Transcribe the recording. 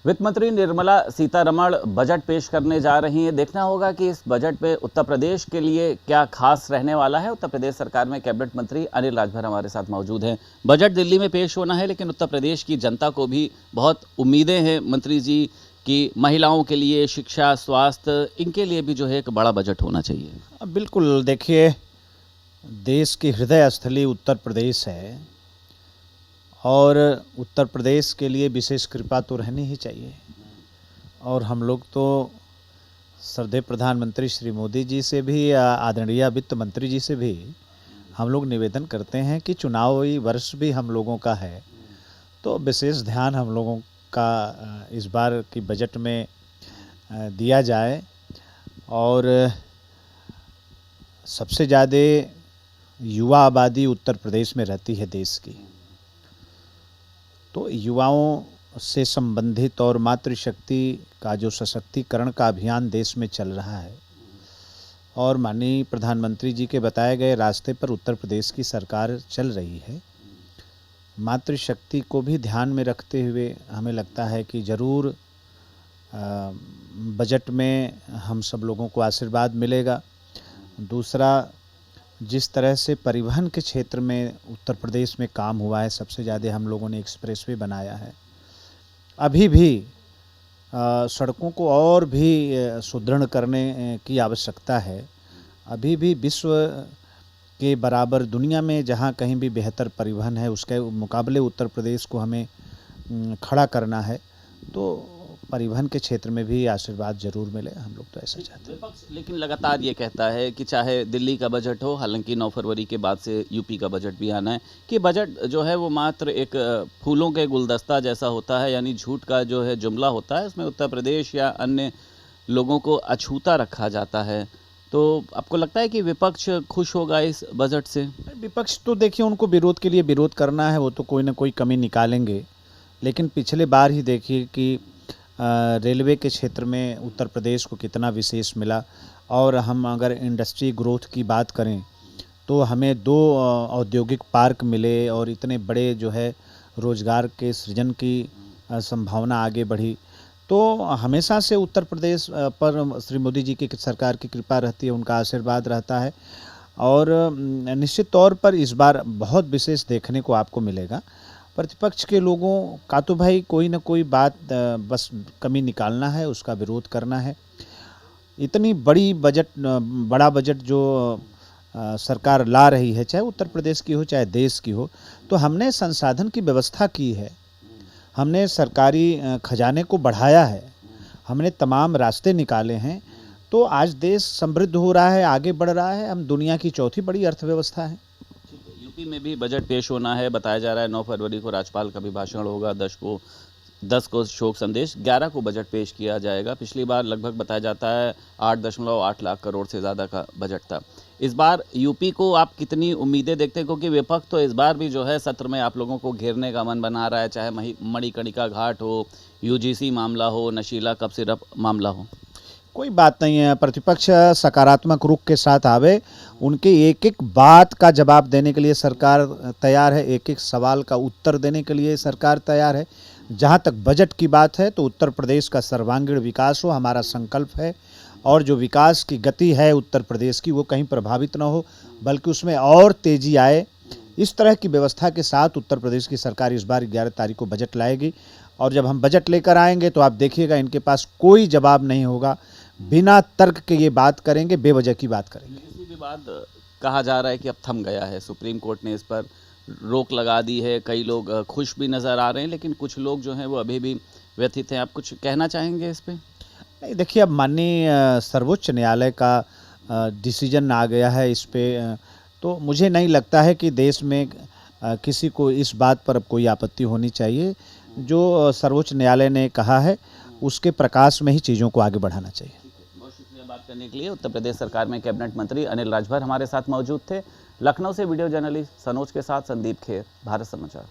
वित्त मंत्री निर्मला सीतारमण बजट पेश करने जा रही हैं। देखना होगा कि इस बजट में उत्तर प्रदेश के लिए क्या खास रहने वाला है। उत्तर प्रदेश सरकार में कैबिनेट मंत्री अनिल राजभर हमारे साथ मौजूद हैं। बजट दिल्ली में पेश होना है, लेकिन उत्तर प्रदेश की जनता को भी बहुत उम्मीदें हैं मंत्री जी की। महिलाओं के लिए, शिक्षा, स्वास्थ्य, इनके लिए भी जो है एक बड़ा बजट होना चाहिए। बिल्कुल, देखिए, देश की हृदय स्थली उत्तर प्रदेश है और उत्तर प्रदेश के लिए विशेष कृपा तो रहनी ही चाहिए। और हम लोग तो श्रद्धेय प्रधानमंत्री श्री मोदी जी से भी, आदरणीय वित्त मंत्री जी से भी हम लोग निवेदन करते हैं कि चुनावी वर्ष भी हम लोगों का है, तो विशेष ध्यान हम लोगों का इस बार की बजट में दिया जाए। और सबसे ज़्यादा युवा आबादी उत्तर प्रदेश में रहती है देश की, तो युवाओं से संबंधित और मातृशक्ति का जो सशक्तिकरण का अभियान देश में चल रहा है और माननीय प्रधानमंत्री जी के बताए गए रास्ते पर उत्तर प्रदेश की सरकार चल रही है। मातृशक्ति को भी ध्यान में रखते हुए हमें लगता है कि ज़रूर बजट में हम सब लोगों को आशीर्वाद मिलेगा। दूसरा, जिस तरह से परिवहन के क्षेत्र में उत्तर प्रदेश में काम हुआ है, सबसे ज़्यादा हम लोगों ने एक्सप्रेसवे बनाया है। अभी भी सड़कों को और भी सुदृढ़ करने की आवश्यकता है। अभी भी विश्व के बराबर दुनिया में जहाँ कहीं भी बेहतर परिवहन है, उसके मुकाबले उत्तर प्रदेश को हमें खड़ा करना है। तो परिवहन के क्षेत्र में भी आशीर्वाद जरूर मिले, हम लोग तो ऐसा चाहते हैं। विपक्ष लेकिन लगातार ये कहता है कि चाहे दिल्ली का बजट हो, हालांकि 9 फरवरी के बाद से यूपी का बजट भी आना है, कि बजट जो है वो मात्र एक फूलों के गुलदस्ता जैसा होता है, यानी झूठ का जो है जुमला होता है, उसमें उत्तर प्रदेश या अन्य लोगों को अछूता रखा जाता है। तो आपको लगता है कि विपक्ष खुश होगा इस बजट से? विपक्ष तो देखिए, उनको विरोध के लिए विरोध करना है, वो तो कोई ना कोई कमी निकालेंगे। लेकिन पिछले बार ही देखिए कि रेलवे के क्षेत्र में उत्तर प्रदेश को कितना विशेष मिला। और हम अगर इंडस्ट्री ग्रोथ की बात करें तो हमें 2 औद्योगिक पार्क मिले और इतने बड़े जो है रोजगार के सृजन की संभावना आगे बढ़ी। तो हमेशा से उत्तर प्रदेश पर श्री मोदी जी की सरकार की कृपा रहती है, उनका आशीर्वाद रहता है। और निश्चित तौर पर इस बार बहुत विशेष देखने को आपको मिलेगा। प्रतिपक्ष के लोगों का तो भाई कोई ना कोई बात बस कमी निकालना है, उसका विरोध करना है। इतनी बड़ा बजट जो सरकार ला रही है, चाहे उत्तर प्रदेश की हो चाहे देश की हो, तो हमने संसाधन की व्यवस्था की है, हमने सरकारी खजाने को बढ़ाया है, हमने तमाम रास्ते निकाले हैं। तो आज देश समृद्ध हो रहा है, आगे बढ़ रहा है। हम दुनिया की चौथी बड़ी अर्थव्यवस्था है। यूपी में भी बजट पेश होना है, बताया जा रहा है 9 फरवरी को राज्यपाल का भी भाषण होगा, 10 को शोक संदेश, 11 को बजट पेश किया जाएगा। पिछली बार लगभग बताया जाता है 8.8 लाख करोड़ से ज़्यादा का बजट था। इस बार यूपी को आप कितनी उम्मीदें देखते हैं, क्योंकि विपक्ष तो इस बार भी जो है सत्र में आप लोगों को घेरने का मन बना रहा है, चाहे मणिकर्णिका घाट हो, यूजीसी मामला हो, नशीला कप सिरप मामला हो? कोई बात नहीं है, प्रतिपक्ष सकारात्मक रुख के साथ आवे, उनके एक एक बात का जवाब देने के लिए सरकार तैयार है, एक एक सवाल का उत्तर देने के लिए सरकार तैयार है। जहाँ तक बजट की बात है तो उत्तर प्रदेश का सर्वांगीण विकास हो, हमारा संकल्प है। और जो विकास की गति है उत्तर प्रदेश की, वो कहीं प्रभावित ना हो, बल्कि उसमें और तेज़ी आए। इस तरह की व्यवस्था के साथ उत्तर प्रदेश की सरकार इस बार 11 तारीख को बजट लाएगी। और जब हम बजट लेकर आएंगे तो आप देखिएगा, इनके पास कोई जवाब नहीं होगा, बिना तर्क के ये बात करेंगे, बेवजह की बात करेंगे। इसी भी बात कहा जा रहा है कि अब थम गया है, सुप्रीम कोर्ट ने इस पर रोक लगा दी है। कई लोग खुश भी नज़र आ रहे हैं, लेकिन कुछ लोग जो हैं वो अभी भी व्यथित हैं। आप कुछ कहना चाहेंगे इस पे? नहीं, देखिए, अब माननीय सर्वोच्च न्यायालय का डिसीजन आ गया है इस पे, तो मुझे नहीं लगता है कि देश में किसी को इस बात पर अब कोई आपत्ति होनी चाहिए। जो सर्वोच्च न्यायालय ने कहा है उसके प्रकाश में ही चीज़ों को आगे बढ़ाना चाहिए। बहुत शुक्रिया बात करने के लिए। उत्तर प्रदेश सरकार में कैबिनेट मंत्री अनिल राजभर हमारे साथ मौजूद थे। लखनऊ से वीडियो जर्नलिस्ट सनोज के साथ संदीप खेर, भारत समाचार।